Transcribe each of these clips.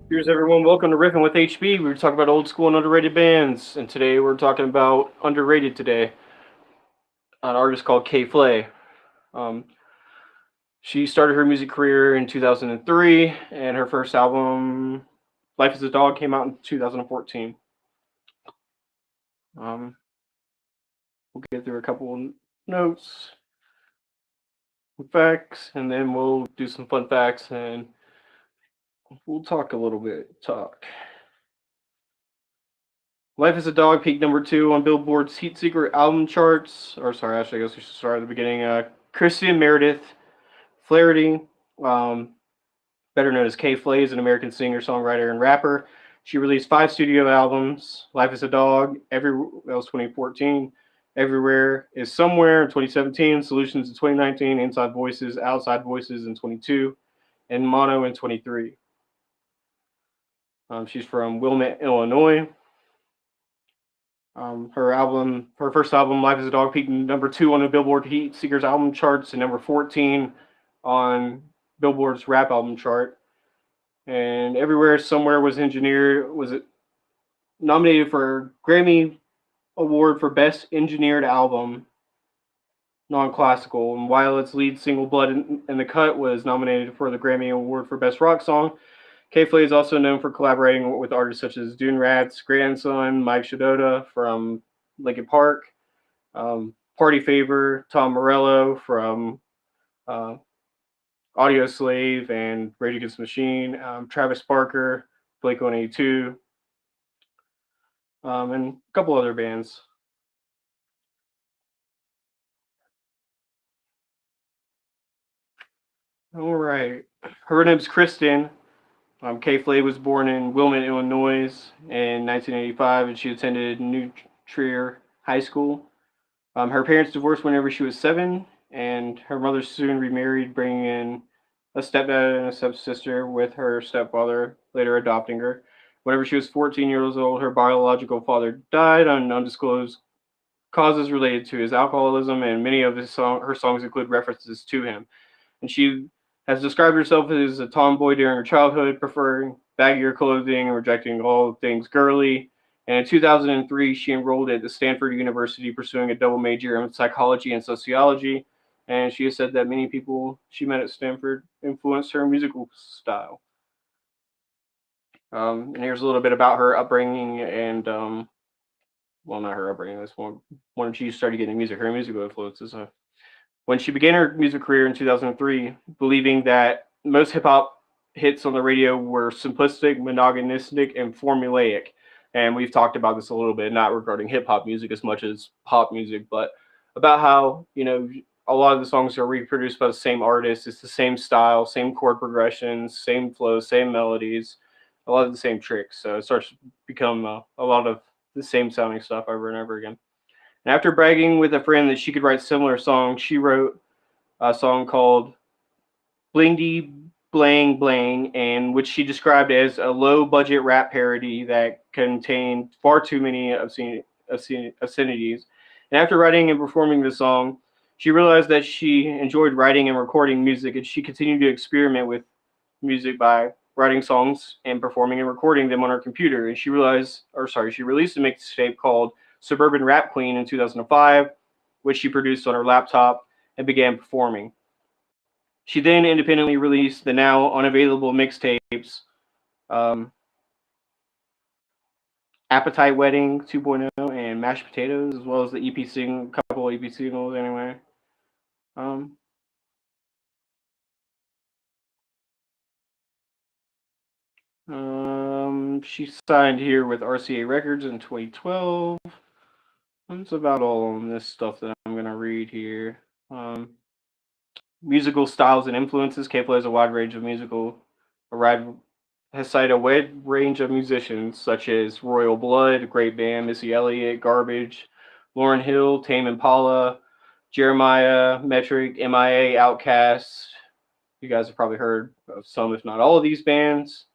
Here's everyone. Welcome to Riffin with HB. We were talking about old school and underrated bands, and today we're talking about underrated today. An artist called k.flay. Um, she started her music career in 2003, and her first album, Life as a Dog, came out in 2014. We'll get through a couple notes, facts, and then we'll do some fun facts, and we'll talk a little bit. Life as a Dog peaked #2 on Billboard's Heat Secret album charts. Or sorry, actually, I guess we should start at the beginning. Christian Meredith Flaherty, um, better known as k.flay, is an American singer, songwriter, and rapper. She released 5 studio albums: Life as a Dog, that was 2014. Everywhere is Somewhere in 2017. Solutions in 2019. Inside Voices, Outside Voices in 22, and Mono in 23. She's from Wilmette, Illinois. Her first album, Life as a Dog, peaked #2 on the Billboard Heat Seekers album charts and #14 on Billboard's rap album chart. And Everywhere Somewhere was nominated for Grammy Award for Best Engineered Album, non-classical. And while its lead single, Blood in the Cut, was nominated for the Grammy Award for Best Rock Song, k.flay is also known for collaborating with artists such as Dune Rat's grandson, Mike Shinoda from Linkin Park, Party Favor, Tom Morello from Audio Slave and Rage Against the Machine, Travis Barker, Blink-182, and a couple other bands. All right. Her name's Kristen. K.flay was born in Wilmette, Illinois in 1985, and she attended New Trier High School. Her parents divorced whenever she was 7, and her mother soon remarried, bringing in a stepdad and a stepsister with her stepfather, later adopting her. Whenever she was 14 years old, her biological father died on undisclosed causes related to his alcoholism, and many of her songs include references to him. And she has described herself as a tomboy during her childhood, preferring baggier clothing and rejecting all things girly. And in 2003, she enrolled at the Stanford University, pursuing a double major in psychology and sociology. And she has said that many people she met at Stanford influenced her musical style. And here's a little bit about her upbringing and, well, not her upbringing. This one when she started getting music, her musical influences. When she began her music career in 2003, believing that most hip hop hits on the radio were simplistic, monogonistic, and formulaic. And we've talked about this a little bit, not regarding hip hop music as much as pop music, but about how, a lot of the songs are reproduced by the same artist. It's the same style, same chord progressions, same flows, same melodies, a lot of the same tricks. So it starts to become a lot of the same sounding stuff over and over again. And after bragging with a friend that she could write similar songs, she wrote a song called Blingy Blang Blang, and which she described as a low budget rap parody that contained far too many obscenities. And after writing and performing the song, she realized that she enjoyed writing and recording music, and she continued to experiment with music by writing songs and performing and recording them on her computer. And she released a mixtape called Suburban Rap Queen in 2005, which she produced on her laptop and began performing. She then independently released the now unavailable mixtapes, um, Appetite Wedding 2.0 and Mashed Potatoes, as well as the EP single, couple EP singles anyway. Um, she signed here with RCA Records in 2012. That's about all on this stuff that I'm gonna read here. Um, Musical styles and influences. K.flay has a wide range of musical, a wide, has cited a wide range of musicians such as Royal Blood, Great Band, Missy Elliott, Garbage, Lauren Hill, Tame Impala, Jeremiah, Metric, MIA, Outkast. You guys have probably heard of some, if not all, of these bands.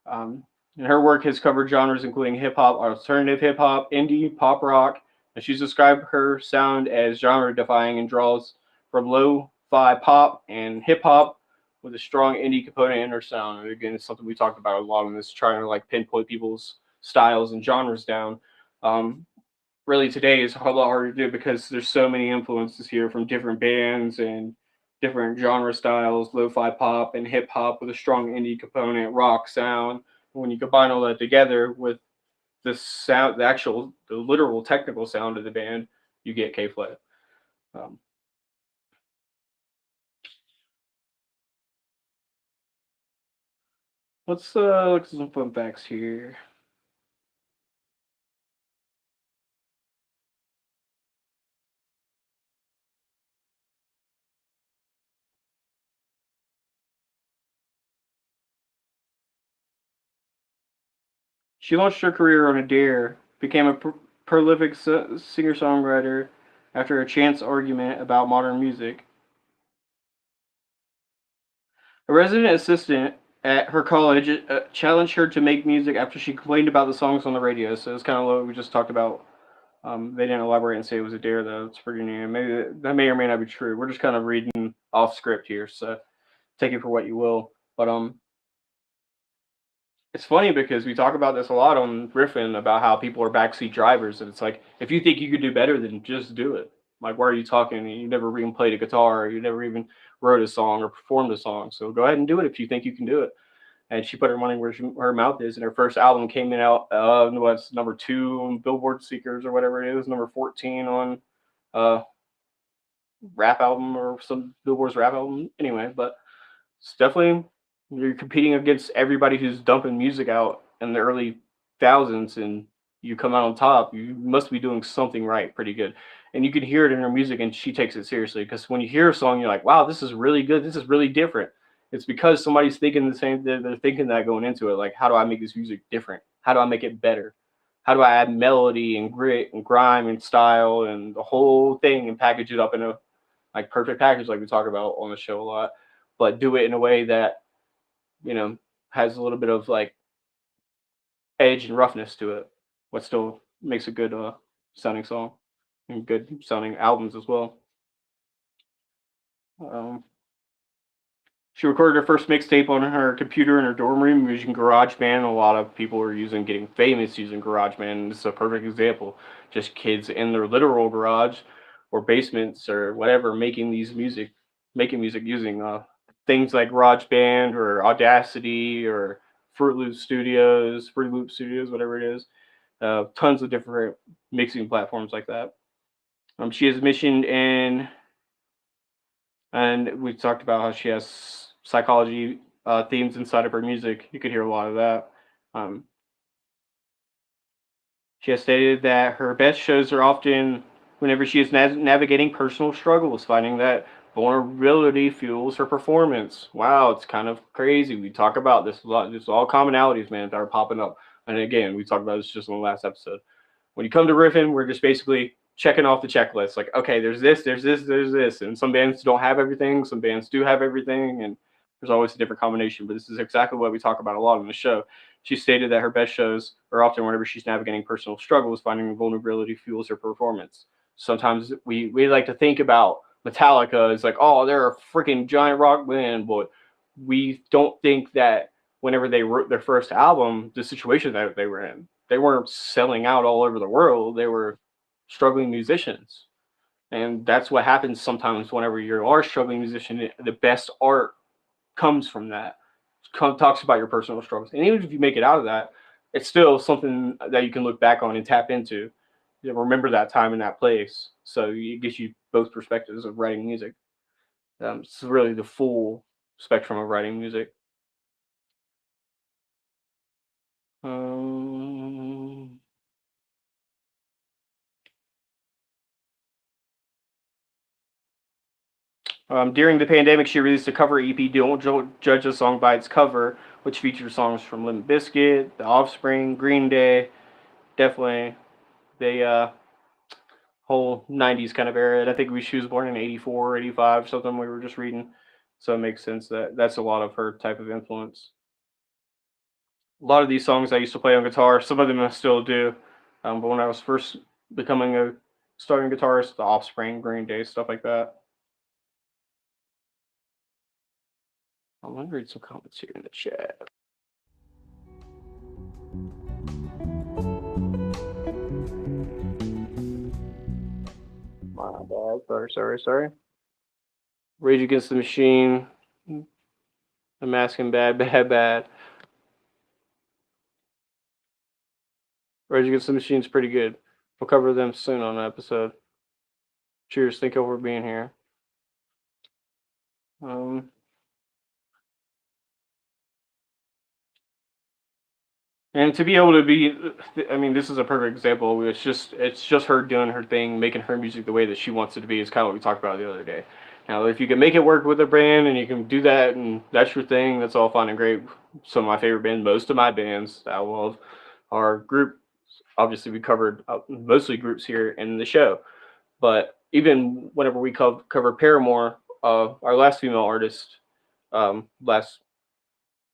Um, and her work has covered genres including hip hop, alternative hip hop, indie, pop rock, and she's described her sound as genre defying and draws from lo fi pop and hip hop with a strong indie component in her sound. And again, it's something we talked about a lot in this, trying to like pinpoint people's styles and genres down. Um, Really, today is a lot harder to do because there's so many influences here from different bands and different genre styles, lo-fi pop and hip hop with a strong indie component, rock sound. When you combine all that together with the sound, the literal technical sound of the band, you get K.flay. Um, let's look at some fun facts here. She launched her career on a dare, became a prolific singer-songwriter after a chance argument about modern music. A resident assistant at her college challenged her to make music after she complained about the songs on the radio. So it's kind of what we just talked about. They didn't elaborate and say it was a dare, though. It's pretty neat. Maybe that may or may not be true. We're just kind of reading off script here, so take it for what you will. But it's funny because we talk about this a lot on Riffin about how people are backseat drivers, and it's like if you think you could do better, then just do it. Like, why are you talking? You never even played a guitar, or you never even wrote a song or performed a song. So go ahead and do it if you think you can do it. And she put her money where her mouth is. And her first album came in out what's number 2 on Billboard Seekers or whatever it is, number 14 on uh, rap album or some Billboard's rap album. Anyway, but it's definitely you're competing against everybody who's dumping music out in the early thousands, and you come out on top. You must be doing something right, pretty good. And you can hear it in her music, and she takes it seriously because when you hear a song, you're like, "Wow, this is really good. This is really different." It's because somebody's thinking the same. They're thinking that going into it. Like, how do I make this music different? How do I make it better? How do I add melody and grit and grime and style and the whole thing and package it up in a like perfect package like we talk about on the show a lot, but do it in a way that you know has a little bit of like edge and roughness to it, but still makes a good sounding song and good sounding albums as well. Um, She recorded her first mixtape on her computer in her dorm room using GarageBand. A lot of people are getting famous using GarageBand. And this is a perfect example. Just kids in their literal garage or basements or whatever making music using things like GarageBand or Audacity or Fruit Loop Studios, whatever it is. Tons of different mixing platforms like that. She has mentioned in and we talked about how she has psychology themes inside of her music. You could hear a lot of that. Um, she has stated that her best shows are often whenever she is navigating personal struggles, finding that vulnerability fuels her performance. Wow, it's kind of crazy. We talk about this a lot. There's all commonalities, man, that are popping up. And again, we talked about this just in the last episode. When you come to Riffin, we're just basically checking off the checklist. Like, okay, there's this, there's this, there's this. And some bands don't have everything, some bands do have everything, and there's always a different combination. But this is exactly what we talk about a lot on the show. She stated that her best shows are often whenever she's navigating personal struggles, finding vulnerability fuels her performance. Sometimes we like to think about Metallica as like, oh, they're a freaking giant rock band, but we don't think that whenever they wrote their first album, the situation that they were in, they weren't selling out all over the world. They were struggling musicians. And that's what happens sometimes whenever you are a struggling musician. The best art comes from that. Talks about your personal struggles. And even if you make it out of that, it's still something that you can look back on and tap into. You know, remember that time and that place. So it gives you both perspectives of writing music. It's really the full spectrum of writing music. Um, During the pandemic, she released a cover EP, Don't Judge a Song by Its Cover, which features songs from Limp Bizkit, The Offspring, Green Day, definitely the whole 90s kind of era. And I think she was born in 84, 85, something we were just reading. So it makes sense that that's a lot of her type of influence. A lot of these songs I used to play on guitar, some of them I still do. But when I was first becoming a starting guitarist, The Offspring, Green Day, stuff like that. I'm going to read some comments here in the chat. My bad. Sorry. Rage Against the Machine. The Masking bad. Rage Against the Machine's pretty good. We'll cover them soon on an episode. Cheers. Thank you for being here. And to be able to be, I mean, this is a perfect example. It's just her doing her thing, making her music the way that she wants it to be. Is kind of what we talked about the other day. Now, if you can make it work with a brand and you can do that and that's your thing, that's all fine and great. Some of my favorite bands, most of my bands that I love, are group. Obviously, we covered mostly groups here in the show, but even whenever we cover Paramore, our last female artist, last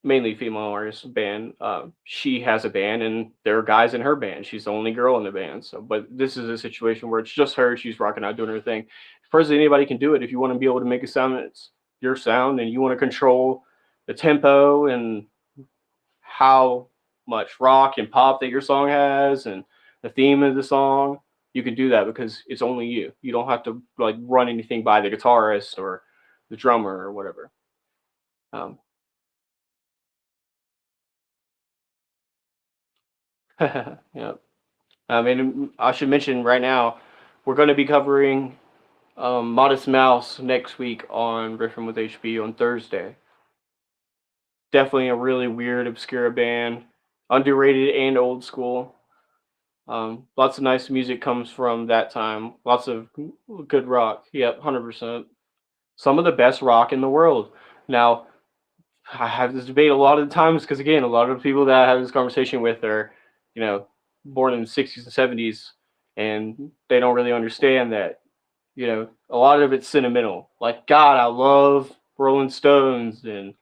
mainly female artist band. She has a band, and there are guys in her band. She's the only girl in the band. So, but this is a situation where it's just her. She's rocking out, doing her thing. Of course, anybody can do it. If you want to be able to make a sound that's your sound, and you want to control the tempo and how much rock and pop that your song has, and the theme of the song, you can do that because it's only you. You don't have to like run anything by the guitarist or the drummer or whatever. Um, yeah. I mean, I should mention right now, we're going to be covering Modest Mouse next week on Riffin with HB on Thursday. Definitely a really weird, obscure band, underrated and old school. Lots of nice music comes from that time. Lots of good rock. Yep, 100%. Some of the best rock in the world. Now, I have this debate a lot of the times because again, a lot of the people that I have this conversation with are, you know, born in the '60s and '70s, and they don't really understand that, a lot of it's sentimental. Like, God, I love Rolling Stones and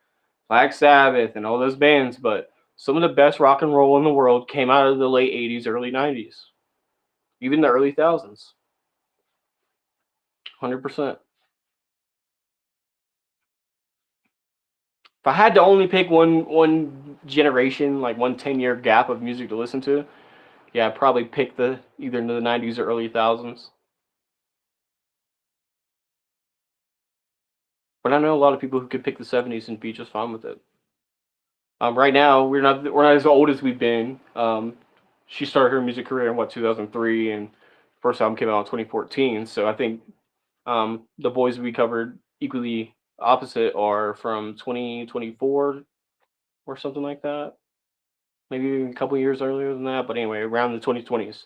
Black Sabbath and all those bands, but some of the best rock and roll in the world came out of the late '80s, early '90s, even the early thousands. 100%. If I had to only pick one generation, like one 10-year gap of music to listen to, yeah, I'd probably pick the either in the '90s or early thousands. But I know a lot of people who could pick the '70s and be just fine with it. Right now, we're not as old as we've been. She started her music career in what 2003, and first album came out in 2014. So I think the boys we covered equally opposite are from 2024 or something like that. Maybe a couple years earlier than that, but anyway, around the 2020s.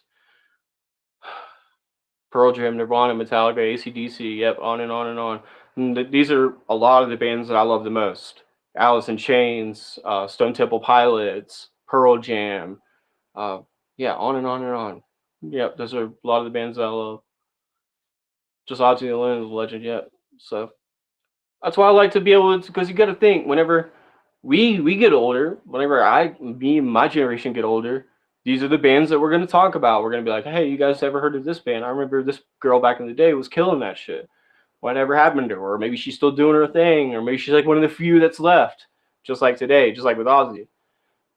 Pearl Jam, Nirvana, Metallica, AC/DC, yep, on and on and on. And these are a lot of the bands that I love the most. Alice in Chains, Stone Temple Pilots, Pearl Jam, uh, yeah, on and on and on. Yep, those are a lot of the bands that I love. Just Ozzy Alone is a legend, yep. So that's why I like to be able to, because you got to think whenever we get older, whenever me and my generation get older, these are the bands that we're gonna talk about. We're gonna be like, hey, you guys ever heard of this band? I remember this girl back in the day was killing that shit. Whatever happened to her? Or maybe she's still doing her thing, or maybe she's like one of the few that's left, just like today, just like with Ozzy.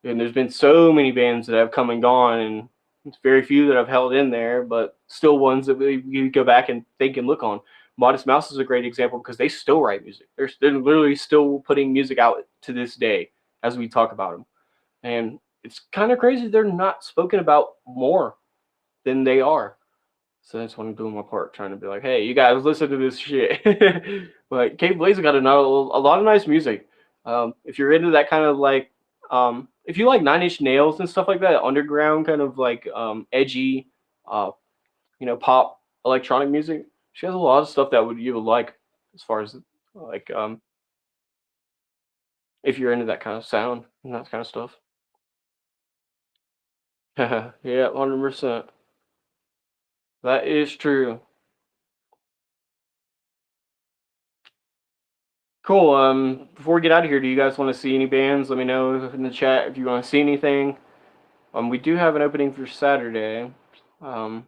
And there's been so many bands that have come and gone, and it's very few that I've held in there, but still ones that we go back and think and look on. Modest Mouse is a great example because they still write music. They're literally still putting music out to this day as we talk about them, and it's kind of crazy they're not spoken about more than they are. So that's what I'm doing my part, trying to be like, hey, you guys, listen to this shit. But k.flay's got a lot of nice music. If you're into that kind of like, if you like Nine Inch Nails and stuff like that, underground kind of like edgy, uh, pop electronic music, she has a lot of stuff that you would like as far as like if you're into that kind of sound and that kind of stuff. Yeah, 100%. That is true. Cool. Before we get out of here, do you guys want to see any bands? Let me know in the chat if you want to see anything. We do have an opening for Saturday. Um,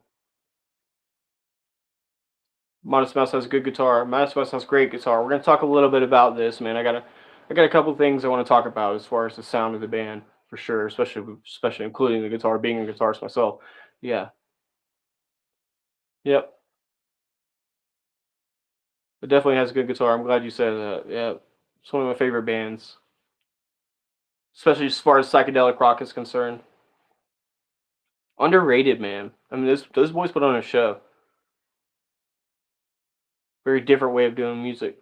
Modest Mouse has good guitar. Modest Mouse has great guitar. We're gonna talk a little bit about this, man. I got a couple things I want to talk about as far as the sound of the band for sure, especially including the guitar, being a guitarist myself. Yeah. Yep. It definitely has a good guitar. I'm glad you said that. Yeah. It's one of my favorite bands, especially as far as psychedelic rock is concerned. Underrated, man. I mean, those boys put on a show. Very different way of doing music,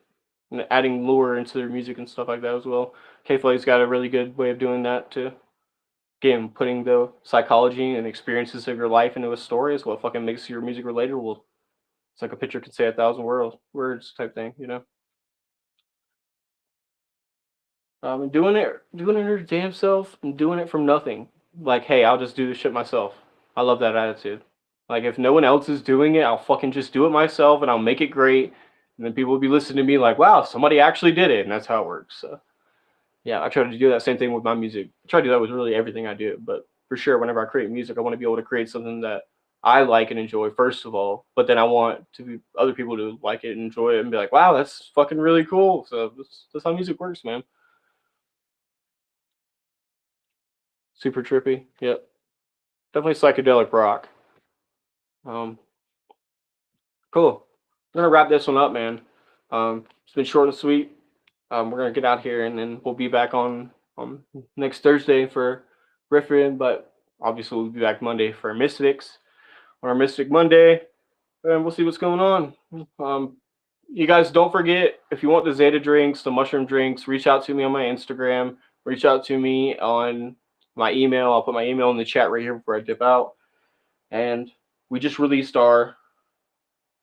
and adding lore into their music and stuff like that as well. K.flay's got a really good way of doing that too. Again, putting the psychology and experiences of your life into a story is what fucking makes your music relatable. It's like a picture could say 1,000 words type thing, you know. And doing it her damn self, and doing it from nothing. Like, hey, I'll just do this shit myself. I love that attitude. Like, if no one else is doing it, I'll fucking just do it myself, and I'll make it great. And then people will be listening to me like, wow, somebody actually did it, and that's how it works. So, yeah, I try to do that same thing with my music. I try to do that with really everything I do. But for sure, whenever I create music, I want to be able to create something that I like and enjoy first of all. But then I want to be other people to like it and enjoy it and be like, wow, that's fucking really cool. So that's how music works, man. Super trippy. Yep. Definitely psychedelic rock. Um, cool. I'm gonna wrap this one up, man. It's been short and sweet. We're gonna get out here and then we'll be back on next Thursday for Riffin, but obviously we'll be back Monday for Mystics on our Mystic Monday, and we'll see what's going on. Um, you guys don't forget, if you want the Zeta drinks, the mushroom drinks, reach out to me on my Instagram. Reach out to me on my email. I'll put my email in the chat right here before I dip out. And we just released our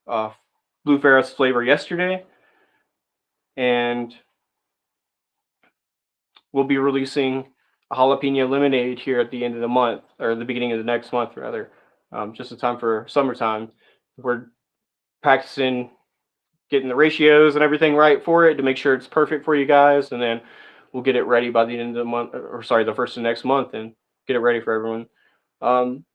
uh, Blue Ferris flavor yesterday, and we'll be releasing a jalapeno lemonade here at the end of the month, or the beginning of the next month rather. Just in time for summertime. We're practicing getting the ratios and everything right for it to make sure it's perfect for you guys, and then we'll get it ready by the end of the month, or sorry, the first of next month, and get it ready for everyone. Um,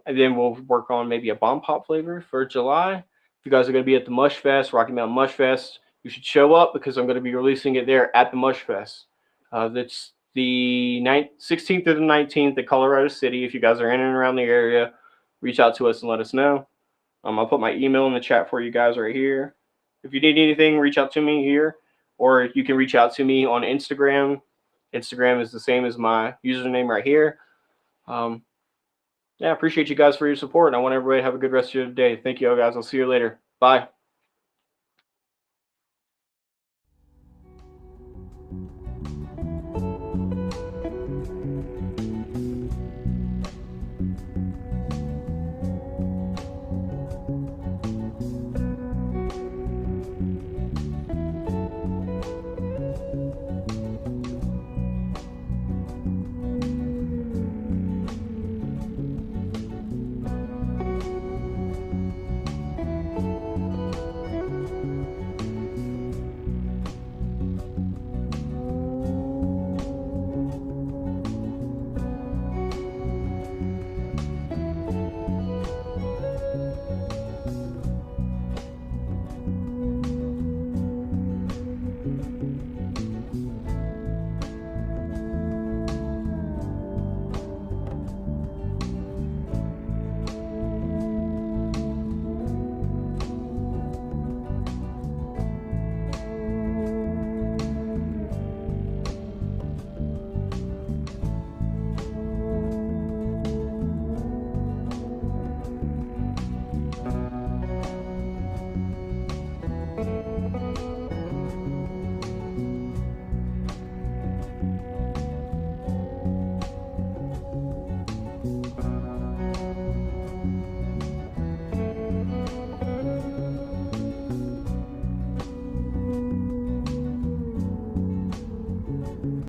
and then we'll work on maybe a bomb pop flavor for July. If you guys are going to be at the Mush Fest, Rocky Mountain Mush Fest, you should show up because I'm going to be releasing it there at the Mush Fest. That's the 16th to the 19th at Colorado City. If you guys are in and around the area, reach out to us and let us know. I'll put my email in the chat for you guys right here. If you need anything, reach out to me here, or you can reach out to me on Instagram. Instagram is the same as my username right here. Yeah, I appreciate you guys for your support, and I want everybody to have a good rest of your day. Thank you all, guys. I'll see you later. Bye.